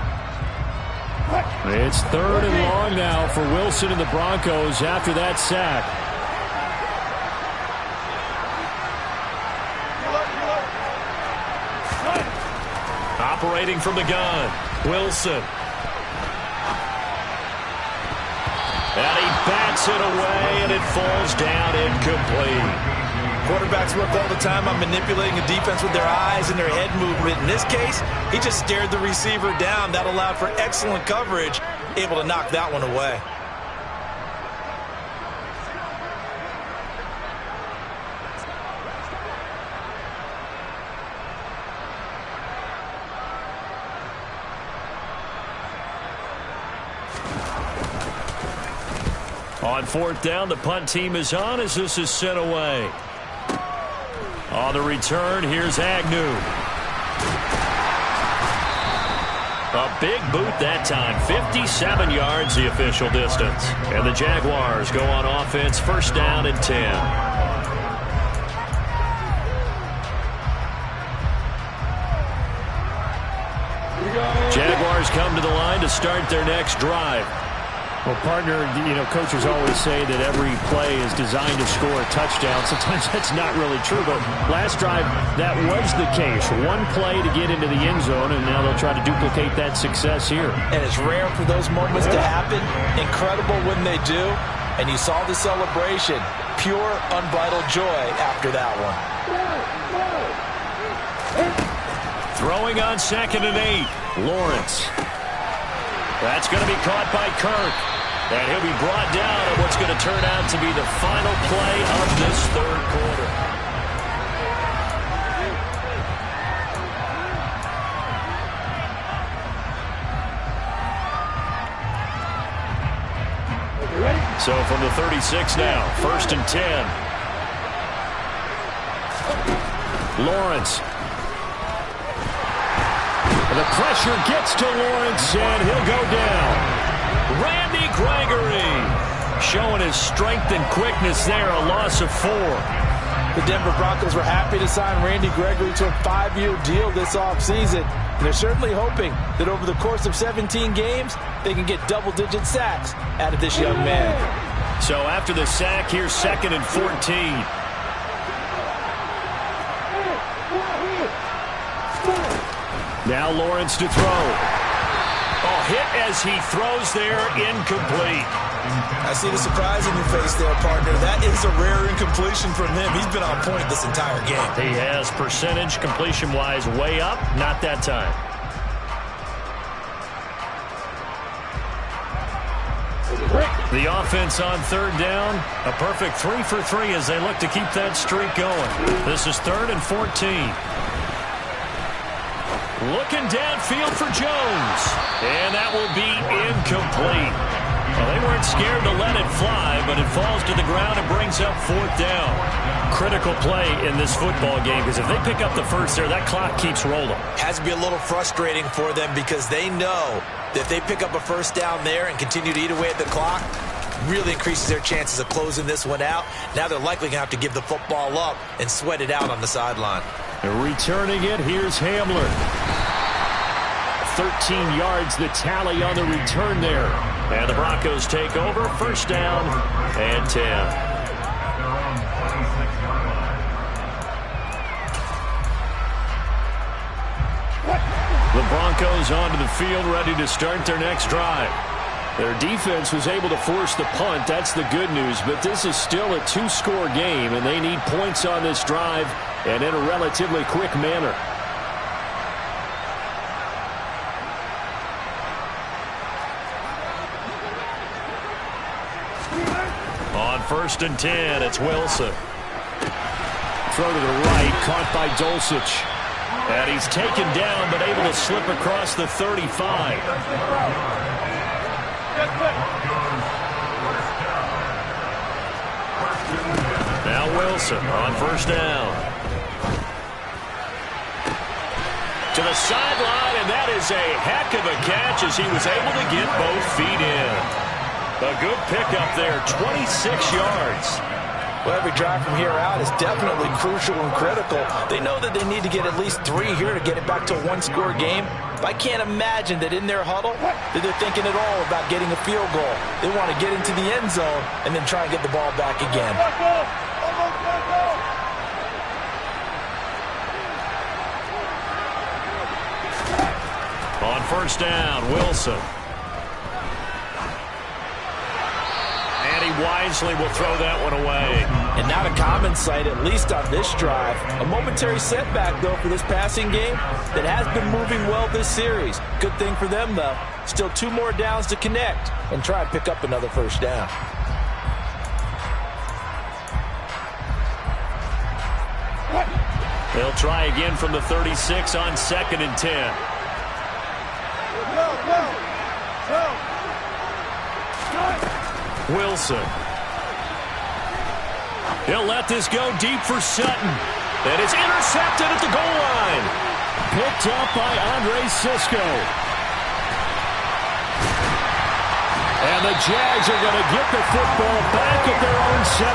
It's 3rd and long now for Wilson and the Broncos after that sack. Operating from the gun, Wilson. And he bats it away, and it falls down incomplete. Quarterbacks work all the time on manipulating a defense with their eyes and their head movement. In this case, he just stared the receiver down. That allowed for excellent coverage, able to knock that one away. On fourth down, the punt team is on as this is sent away. On the return, here's Agnew. A big boot that time. 57 yards the official distance. And the Jaguars go on offense, first down and 10. Jaguars come to the line to start their next drive. Well, partner, coaches always say that every play is designed to score a touchdown. Sometimes that's not really true, but last drive, that was the case. One play to get into the end zone, and now they'll try to duplicate that success here. And it's rare for those moments to happen. Incredible when they do. And you saw the celebration. Pure, unbridled joy after that one. Throwing on 2nd and 8. Lawrence. That's going to be caught by Kirk. And he'll be brought down on what's going to turn out to be the final play of this third quarter. So from the 36 now, 1st and 10. Lawrence. The pressure gets to Lawrence, and he'll go down. Randy Gregory showing his strength and quickness there, a loss of 4. The Denver Broncos were happy to sign Randy Gregory to a 5-year deal this offseason. And they're certainly hoping that over the course of 17 games, they can get double-digit sacks out of this young man. So after the sack, here's 2nd and 14. Now Lawrence to throw. Oh, hit as he throws there, incomplete. I see the surprise in your face there, partner. That is a rare incompletion from him. He's been on point this entire game. He has percentage completion-wise way up, not that time. The offense on 3rd down, a perfect 3 for 3 as they look to keep that streak going. This is 3rd and 14. Looking downfield for Jones. And that will be incomplete. Well, they weren't scared to let it fly, but it falls to the ground and brings up 4th down. Critical play in this football game because if they pick up the first there, that clock keeps rolling. Has to be a little frustrating for them because they know that if they pick up a first down there and continue to eat away at the clock, really increases their chances of closing this one out. Now they're likely going to have to give the football up and sweat it out on the sideline. Returning it, here's Hamler. 13 yards, the tally on the return there. And the Broncos take over, first down and 10. The Broncos onto the field, ready to start their next drive. Their defense was able to force the punt. That's the good news. But this is still a 2-score game, and they need points on this drive and in a relatively quick manner. On 1st and 10, it's Wilson. Throw to the right, caught by Dulcich. And he's taken down, but able to slip across the 35. Now Wilson on 1st down. To the sideline, and that is a heck of a catch as he was able to get both feet in. A good pickup there, 26 yards. Well, every drive from here out is definitely crucial and critical. They know that they need to get at least 3 here to get it back to a 1-score game. But I can't imagine that in their huddle that they're thinking at all about getting a field goal. They want to get into the end zone and then try and get the ball back again. On 1st down, Wilson. And he wisely will throw that one away. And not a common sight, at least on this drive. A momentary setback, though, for this passing game that has been moving well this series. Good thing for them, though. Still 2 more downs to connect and try and pick up another first down. They'll try again from the 36 on 2nd and 10. Wilson. He'll let this go deep for Sutton. And it's intercepted at the goal line. Picked up by Andre Sisco. And the Jags are going to get the football back at their own 17.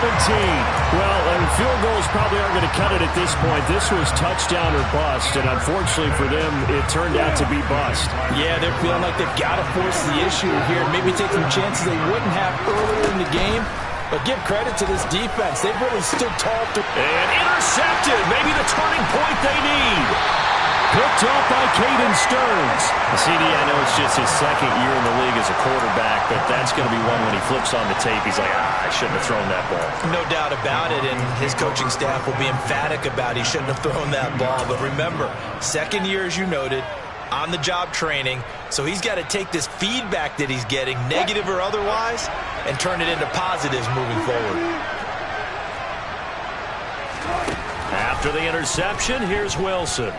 Well, and field goals probably aren't going to cut it at this point. This was touchdown or bust, and unfortunately for them, it turned out to be bust. Yeah, they're feeling like they've got to force the issue here. Maybe take some chances they wouldn't have earlier in the game. But give credit to this defense. They've really stood tall. And intercepted. Maybe the turning point they need. Picked up by Caden Stearns. CD, I know it's just his second year in the league as a quarterback, but that's going to be one when he flips on the tape. He's like, I shouldn't have thrown that ball. No doubt about it, and his coaching staff will be emphatic about he shouldn't have thrown that ball. But remember, second year, as you noted, on-the-job training, so he's got to take this feedback that he's getting, negative or otherwise, and turn it into positives moving forward. After the interception, here's Wilson.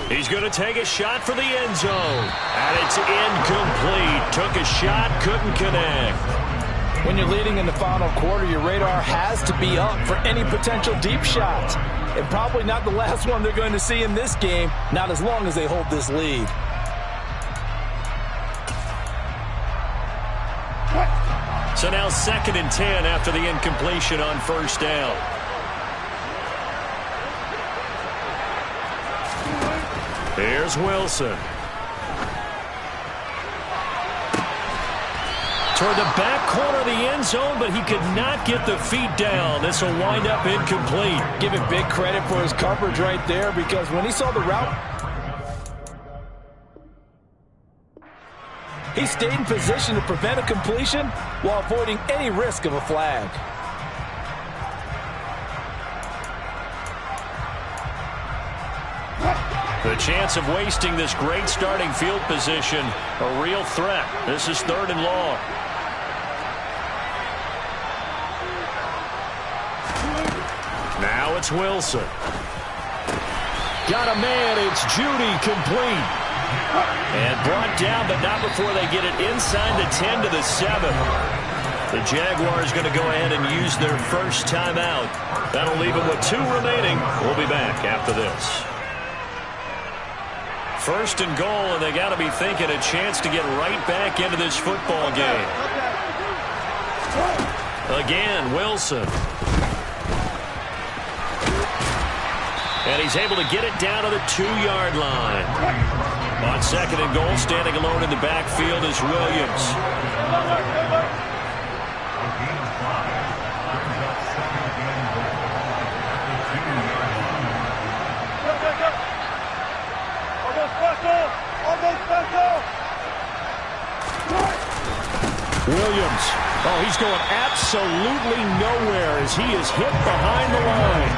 He's going to take a shot for the end zone. And it's incomplete. Took a shot, couldn't connect. When you're leading in the final quarter, your radar has to be up for any potential deep shots. And probably not the last one they're going to see in this game, not as long as they hold this lead. So now 2nd and 10 after the incompletion on first down. Here's Wilson. Toward the back corner of the end zone, but he could not get the feet down. This will wind up incomplete. Give him big credit for his coverage right there, because when he saw the route, he stayed in position to prevent a completion while avoiding any risk of a flag. The chance of wasting this great starting field position, a real threat. This is 3rd and long. Now it's Wilson. Got a man, it's Judy, complete. And brought down, but not before they get it inside the 10 to the 7. The Jaguars going to go ahead and use their first timeout. That'll leave them with 2 remaining. We'll be back after this. 1st and goal, and they got to be thinking a chance to get right back into this football game. Again, Wilson. And he's able to get it down to the 2-yard line. On 2nd and goal, standing alone in the backfield is Williams. Williams. Oh, he's going absolutely nowhere as he is hit behind the line.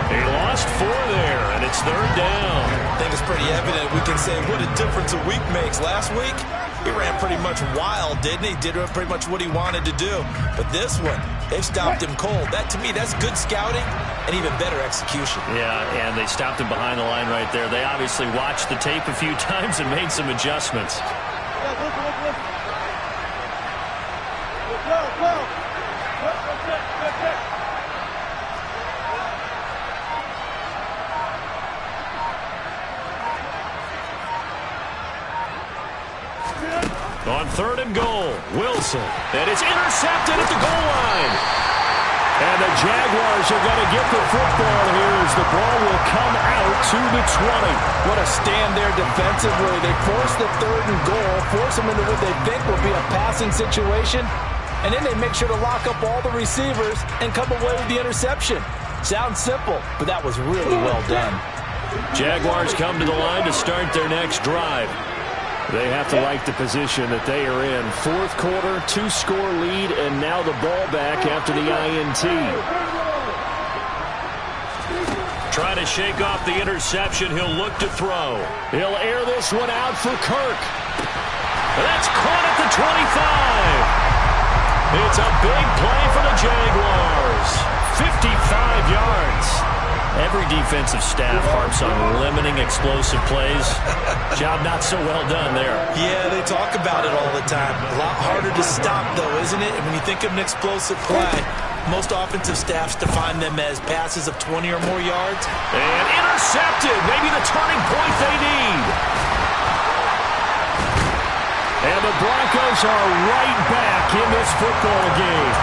He lost 4 there, and it's 3rd down. I think it's pretty evident. We can say what a difference a week makes. Last week, he ran pretty much wild, didn't he? Did pretty much what he wanted to do. But this one, they've stopped him cold. That, to me, that's good scouting and even better execution. Yeah, and they stopped him behind the line right there. They obviously watched the tape a few times and made some adjustments. On 3rd and goal, Wilson. And it's intercepted at the goal line. And the Jaguars are going to get the football here as the ball will come out to the 20. What a stand there defensively. They force the 3rd and goal, force them into what they think will be a passing situation, and then they make sure to lock up all the receivers and come away with the interception. Sounds simple, but that was really well done. Jaguars come to the line to start their next drive. They have to like the position that they are in. 4th quarter, 2-score lead, and now the ball back after the INT. Trying to shake off the interception. He'll look to throw. He'll air this one out for Kirk. That's caught at the 25. It's a big play for the Jaguars. 55 yards. Every defensive staff harps on limiting explosive plays. Job not so well done there. Yeah, they talk about it all the time. A lot harder to stop, though, isn't it? And when you think of an explosive play, most offensive staffs define them as passes of 20 or more yards. And intercepted. Maybe the turning point they need. And the Broncos are right back in this football game.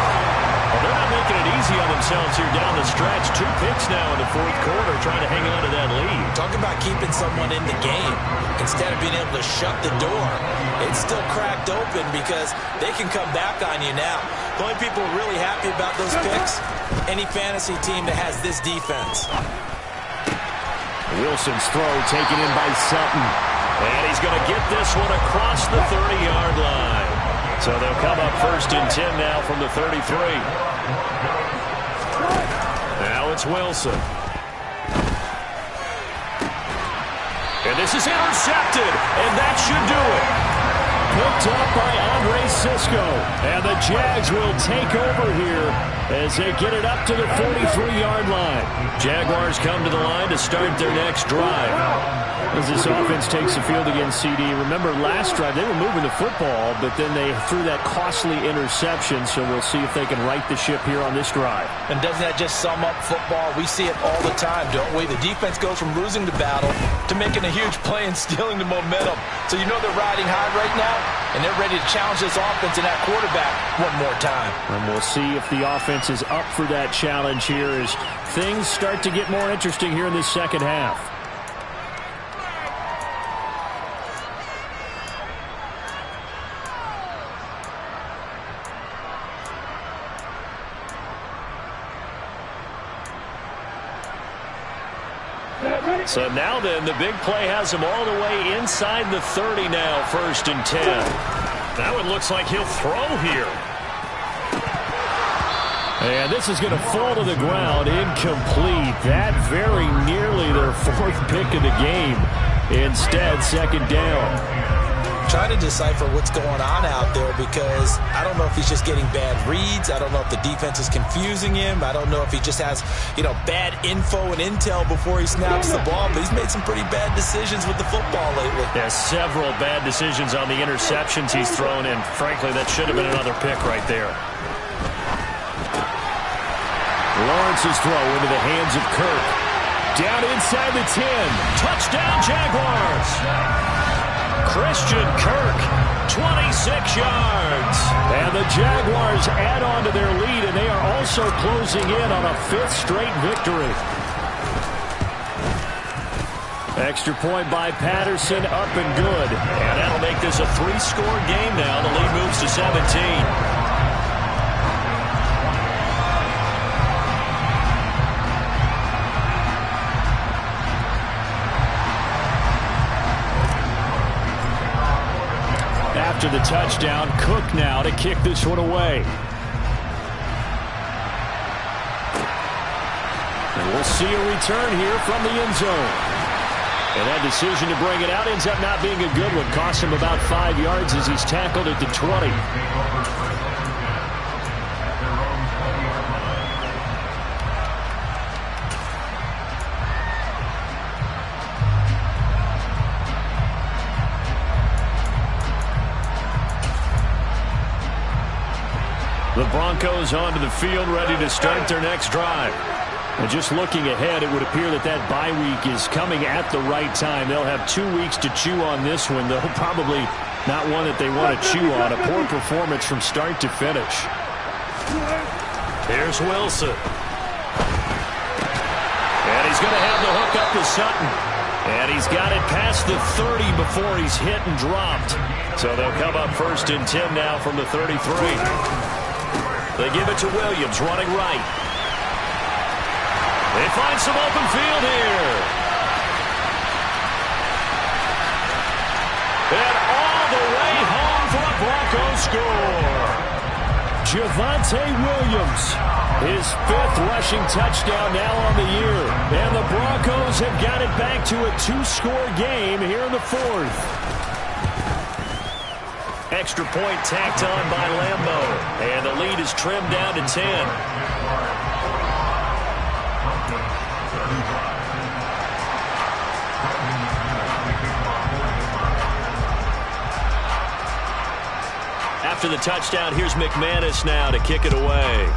Well, they're not making it easy on themselves here down the stretch. 2 picks now in the fourth quarter, trying to hang on to that lead. Talk about keeping someone in the game. Instead of being able to shut the door, it's still cracked open because they can come back on you now. The only people really happy about those picks, any fantasy team that has this defense. Wilson's throw taken in by Sutton. And he's going to get this one across the 30-yard line. So they'll come up 1st and 10 now from the 33. Now it's Wilson. And this is intercepted, and that should do it. Picked up by Andre Sisco. And the Jags will take over here as they get it up to the 43-yard line. Jaguars come to the line to start their next drive. As this offense takes the field against CD. Remember, last drive, they were moving the football, but then they threw that costly interception, so we'll see if they can right the ship here on this drive. And doesn't that just sum up football? We see it all the time, don't we? The defense goes from losing the battle to making a huge play and stealing the momentum. So you know they're riding high right now, and they're ready to challenge this offense and that quarterback one more time. And we'll see if the offense is up for that challenge here as things start to get more interesting here in this second half. So now then, the big play has him all the way inside the 30 now, 1st and 10. Now it looks like he'll throw here. And this is going to fall to the ground, incomplete. That very nearly their 4th pick of the game. Instead, 2nd down. Trying to decipher what's going on out there because I don't know if he's just getting bad reads. I don't know if the defense is confusing him. I don't know if he just has, bad info and intel before he snaps the ball. But he's made some pretty bad decisions with the football lately. Yeah, several bad decisions on the interceptions he's thrown, and frankly, that should have been another pick right there. Lawrence's throw into the hands of Kirk. Down inside the 10. Touchdown, Jaguars. Christian Kirk, 26 yards. And the Jaguars add on to their lead, and they are also closing in on a 5th straight victory. Extra point by Patterson, up and good. And that'll make this a 3-score game now. The lead moves to 17. After the touchdown, Cook now to kick this one away. And we'll see a return here from the end zone. And that decision to bring it out ends up not being a good one. Costs him about 5 yards as he's tackled at the 20. The Broncos onto the field, ready to start their next drive. And just looking ahead, it would appear that that bye week is coming at the right time. They'll have 2 weeks to chew on this one, though probably not one that they want to chew on. A poor performance from start to finish. Here's Wilson. And he's going to have the hook up to Sutton. And he's got it past the 30 before he's hit and dropped. So they'll come up 1st and 10 now from the 33. They give it to Williams, running right. They find some open field here. And all the way home for a Broncos score. Javonte Williams, his 5th rushing touchdown now on the year. And the Broncos have got it back to a 2-score game here in the 4th. Extra point tacked on by Lambo. And the lead is trimmed down to 10. After the touchdown, here's McManus now to kick it away.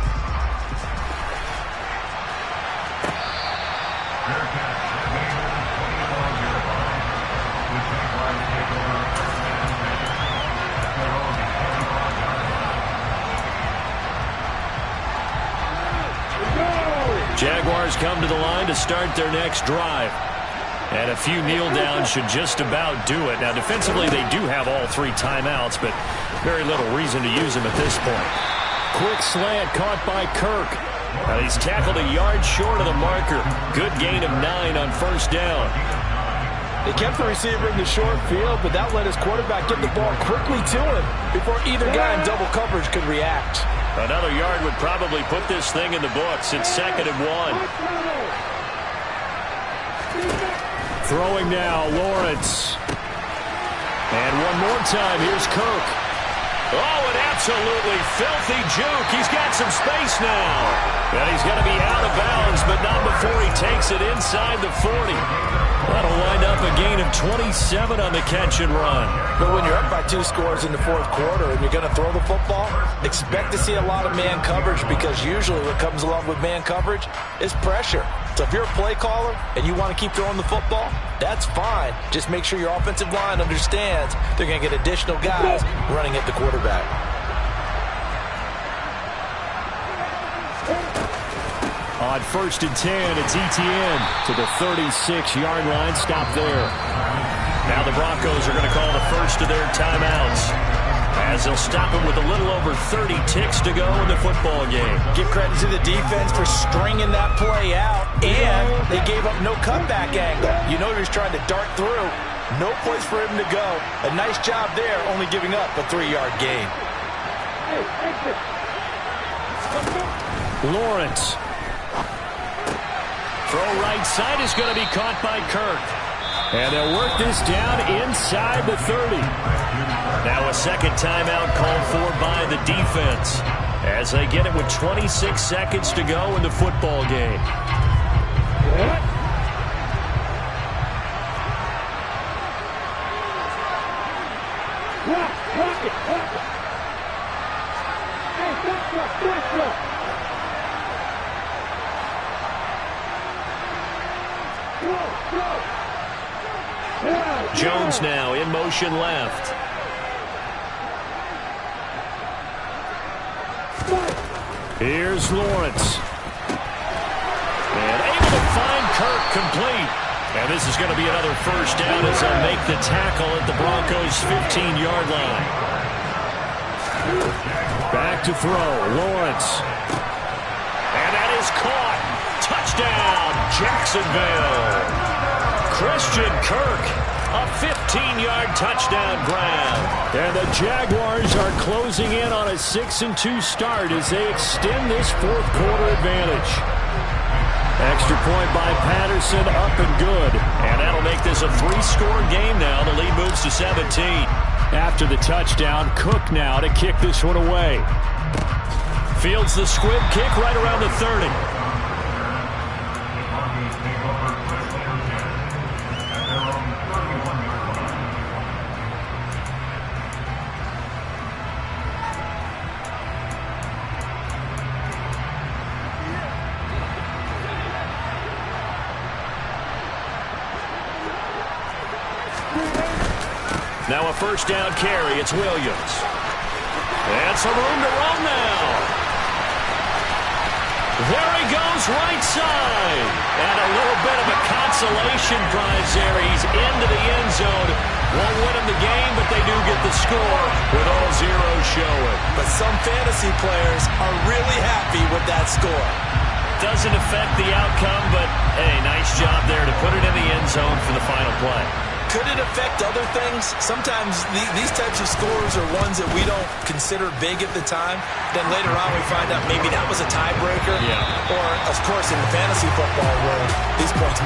Jaguars come to the line to start their next drive. And a few kneel downs should just about do it. Now, defensively, they do have all 3 timeouts, but very little reason to use them at this point. Quick slant caught by Kirk. Now, he's tackled a yard short of the marker. Good gain of 9 on first down. They kept the receiver in the short field, but that let his quarterback get the ball quickly to him before either guy in double coverage could react. Another yard would probably put this thing in the books. It's 2nd and 1. Throwing now, Lawrence. And one more time, here's Kirk. Oh, an absolutely filthy juke. He's got some space now. And he's going to be out of bounds, but not before he takes it inside the 40. That'll wind up a gain of 27 on the catch and run. But when you're up by 2 scores in the 4th quarter and you're going to throw the football, expect to see a lot of man coverage, because usually what comes along with man coverage is pressure. So if you're a play caller and you want to keep throwing the football, that's fine. Just make sure your offensive line understands they're going to get additional guys running at the quarterback. On 1st and 10, it's Etienne to the 36-yard line. Stop there. Now the Broncos are going to call the first of their timeouts, as they'll stop him with a little over 30 ticks to go in the football game. Give credit to the defense for stringing that play out, and they gave up no cutback angle. You know he was trying to dart through. No place for him to go. A nice job there, only giving up a 3-yard gain. Lawrence. Throw right side is going to be caught by Kirk. And they'll work this down inside the 30. Now a second timeout called for by the defense, as they get it with 26 seconds to go in the football game. Jones now in motion left. Here's Lawrence. And able to find Kirk complete. And this is going to be another first down as they'll make the tackle at the Broncos' 15-yard line. Back to throw, Lawrence. And that is caught. Touchdown, Jacksonville. Christian Kirk, a 15-yard touchdown grab. And the Jaguars are closing in on a 6-2 start as they extend this 4th quarter advantage. Extra point by Patterson, up and good. And that'll make this a 3-score game now. The lead moves to 17. After the touchdown, Cook now to kick this one away. Fields the squib kick right around the 30. Now a first down carry. It's Williams. And some room to run now. There he goes, right side. And a little bit of a consolation prize there. He's into the end zone. Won't win him the game, but they do get the score with all zeros showing. But some fantasy players are really happy with that score. Doesn't affect the outcome, but hey, nice job there to put it in the end zone for the final play. Could it affect other things? Sometimes these types of scores are ones that we don't consider big at the time. Then later on we find out maybe that was a tiebreaker. Yeah. Or, of course, in the fantasy football world, these points